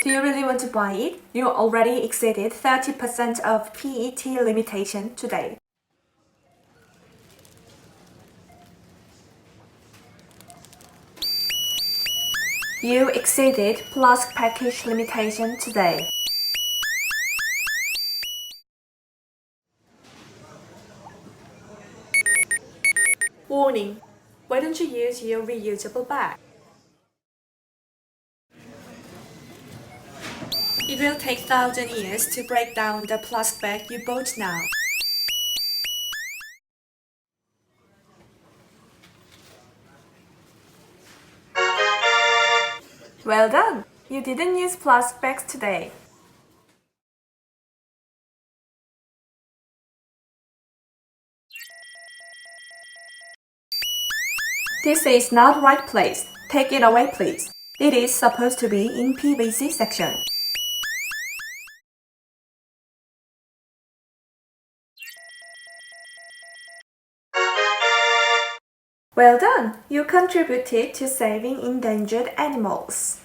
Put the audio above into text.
Do you really want to buy it? You already exceeded 30% of PET limitation today. You exceeded plastic package limitation today. Warning! Why don't you use your reusable bag? It will take 1,000 years to break down the plastic bag you bought now. Well done! You didn't use plastic bags today. This is not right place. Take it away, please. It is supposed to be in PVC section. Well done! You contributed to saving endangered animals.